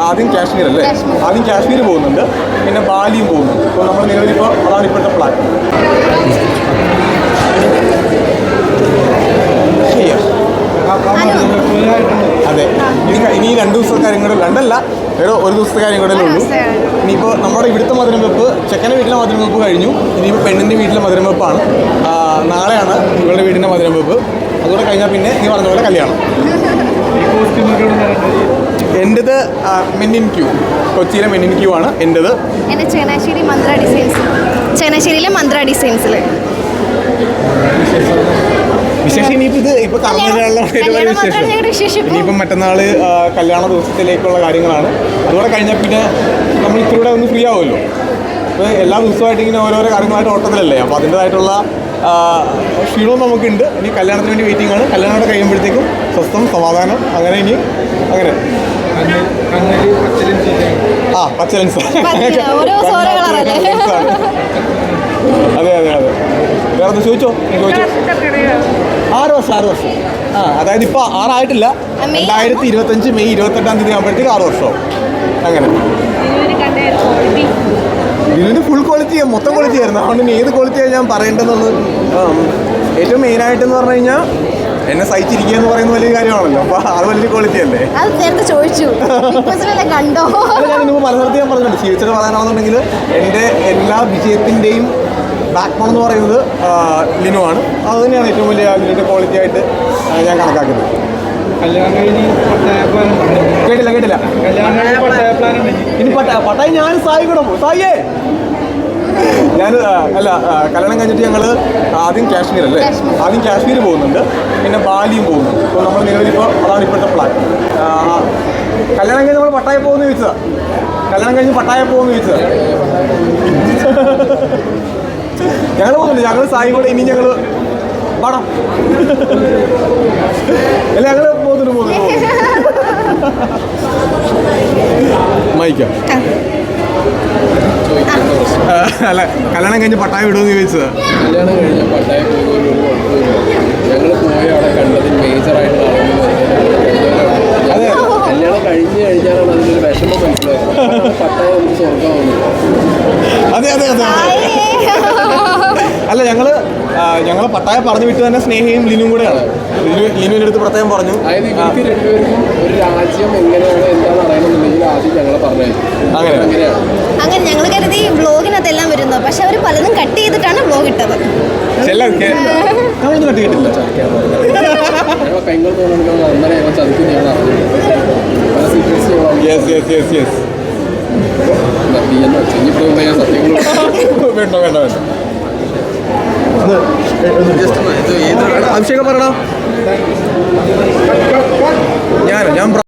ആദ്യം കാശ്മീർ അല്ലേ? ആദ്യം കാശ്മീർ പോകുന്നുണ്ട്, പിന്നെ ബാലിയും പോകുന്നുണ്ട്. ഇപ്പോൾ നമ്മൾ നിലവിലിപ്പോൾ അതാണ് ഇപ്പോഴത്തെ പ്ലാൻ. അതെ, ഇനി 2 ദിവസത്തെ കാര്യം കൂടെ, 2 അല്ല, ഒരു ദിവസത്തെ കാര്യം കൂടെ ഉള്ളൂ. ഇനിയിപ്പോൾ നമ്മുടെ ഇവിടുത്തെ മധുരം വെപ്പ്, ചെക്കൻ്റെ വീട്ടിലെ മധുരം വെപ്പ് കഴിഞ്ഞു. ഇനിയിപ്പോൾ പെണ്ണിൻ്റെ വീട്ടിലെ മധുരം വെപ്പാണ്. നാളെയാണ് ഇവളുടെ വീടിൻ്റെ മധുരം വെപ്പ്. അതുകൂടെ കഴിഞ്ഞാൽ പിന്നെ നീ പറഞ്ഞ പോലെ കല്യാണം. എൻ്റെത് മെന്നിൻ ക്യൂ, കൊച്ചിയിലെ മെന്നിൻ ക്യൂ ആണ് എൻ്റെത്. എൻ്റെ ചങ്ങനാശ്ശേരി മന്ത്ര ഡിസൈൻസ്, ചങ്ങനാശ്ശേരിയിലെ മന്ത്ര ഡിസൈൻസിൽ. വിശേഷം ഇനിയിപ്പോൾ ഇത് ഇപ്പോൾ കർമ്മത്തിലുള്ള വിശേഷം. ഇനിയിപ്പം മറ്റന്നാൾ കല്യാണ ദിവസത്തിലേക്കുള്ള കാര്യങ്ങളാണ്. അതുകൂടെ കഴിഞ്ഞാൽ പിന്നെ നമ്മൾ ഇത്തിലൂടെ ഒന്ന് ഫ്രീ ആവുമല്ലോ. ഇപ്പോൾ എല്ലാ ദിവസമായിട്ട് ഇങ്ങനെ ഓരോരോ കാര്യങ്ങളായിട്ട് ഓട്ടത്തിലല്ലേ, അപ്പോൾ അതിൻ്റെതായിട്ടുള്ള ക്ഷീണവും നമുക്കുണ്ട്. ഇനി കല്യാണത്തിന് വേണ്ടി വെയിറ്റിംഗ് ആണ്. കല്യാണം കഴിയുമ്പോഴത്തേക്കും സ്വസ്ഥം, സമാധാനം, അങ്ങനെ ഇനി അങ്ങനെ പച്ചലൻസ്. അതെ അതെ അതെ. വേറെ ചോദിച്ചോ? 6 വർഷം. അതായത് ഇപ്പോൾ 6 ആയിട്ടില്ല. 2025 മെയ് 28 തീയതി ആകുമ്പോഴത്തേക്ക് 6 വർഷമാവും. അങ്ങനെ ഇതിന് ഫുൾ ക്വാളിറ്റി, മൊത്തം ക്വാളിറ്റി ആയിരുന്നു. അതുകൊണ്ട് ഇനി ഏത് ക്വാളിറ്റിയാണ് ഞാൻ പറയേണ്ടതെന്ന്. ഏറ്റവും മെയിനായിട്ടെന്ന് പറഞ്ഞു കഴിഞ്ഞാൽ എന്നെ സഹിച്ചിരിക്കുക എന്ന് പറയുന്ന വലിയ കാര്യമാണല്ലോ. അപ്പോൾ അത് വലിയ ക്വാളിറ്റി അല്ലേ? ചോദിച്ചു ഞാനിപ്പോൾ മലയാളത്തിൽ ഞാൻ പറഞ്ഞിട്ടുണ്ട്. ജീവിച്ചിട്ട് പറയാനാണെന്നുണ്ടെങ്കിൽ എൻ്റെ എല്ലാ വിജയത്തിൻ്റെയും ബാക്ക് ബോൺ എന്ന് പറയുന്നത് ലിനു ആണ്. അത് തന്നെയാണ് ഏറ്റവും വലിയ ലിനുവിൻ്റെ ക്വാളിറ്റി ആയിട്ട് ഞാൻ കണക്കാക്കുന്നത്. കേട്ടില്ല. ഇനി പട്ടായി ഞാൻ സായി കൂടെ പോകും. സായിയേ ഞാൻ അല്ല, കല്യാണം കഴിഞ്ഞിട്ട് ഞങ്ങൾ ആദ്യം കാശ്മീർ അല്ലേ? ആദ്യം കാശ്മീർ പോകുന്നുണ്ട്, പിന്നെ ബാലിയും പോകുന്നുണ്ട്. ഇപ്പോൾ നമ്മൾ നിലവിലിപ്പോൾ അതാണ് ഇപ്പോഴത്തെ പ്ലാൻ. കല്യാണം കഴിഞ്ഞ് നമ്മൾ പട്ടായ പോകുമെന്ന് ചോദിച്ചതാണ്. കല്യാണം കഴിഞ്ഞ് പട്ടായ പോകുമെന്ന് ചോദിച്ചതാണ്. ഞങ്ങൾ പോകുന്നില്ല, ഞങ്ങൾ സായി കൂടെ ഇനി ഞങ്ങൾ പാടാം. അല്ല, ഞങ്ങൾ പോകുന്നുണ്ട്. മൈക്ക അല്ല, കല്യാണം കഴിഞ്ഞ് പട്ടായ വിടുമെന്ന് ചോദിച്ചത്. കല്യാണം കഴിഞ്ഞ പട്ടായ പോകുന്നതിന് ഒരു കുഴപ്പമില്ല. ഞങ്ങൾ പോയി അവിടെ കണ്ടതിൽ മേജറായിട്ടുള്ള അതെ, കല്യാണം കഴിഞ്ഞ് കഴിഞ്ഞാലാണ് അതിനൊരു വിഷമം മനസ്സിലായത്. പട്ടായ നമുക്ക് സ്വർഗമാവുന്നു. അതെ. അല്ല, ഞങ്ങൾ പട്ടായ പറഞ്ഞു വിട്ട് തന്നെ സ്നേഹയും ലിനും കൂടെയാണ്. ലിനുവിൻ്റെ അടുത്ത് പ്രത്യേകം പറഞ്ഞു. അതായത് ഇവർക്ക് രണ്ടുപേർക്കും ഒരു രാജ്യം എങ്ങനെയാണ് എന്താണെന്ന് അറിയണമെന്നുണ്ടെങ്കിൽ ആദ്യം ഞങ്ങളെ പറഞ്ഞു. അങ്ങനെ ഞങ്ങൾ കരുതി വ്ളോഗിനകത്തെല്ലാം വരുന്നു, പക്ഷെ അവർ പലതും കട്ട് ചെയ്തിട്ടാണ് വ്ളോഗ് ഇട്ടത്. കട്ട് ചെയ്തിട്ടില്ല. ഞങ്ങളെ പെങ്ങൾ തോന്നുന്നത് അന്നേരം ഞങ്ങൾ ചതിക്കും. ഞാൻ വേണ്ട. അഭിഷേകം പറയണം. ഞാൻ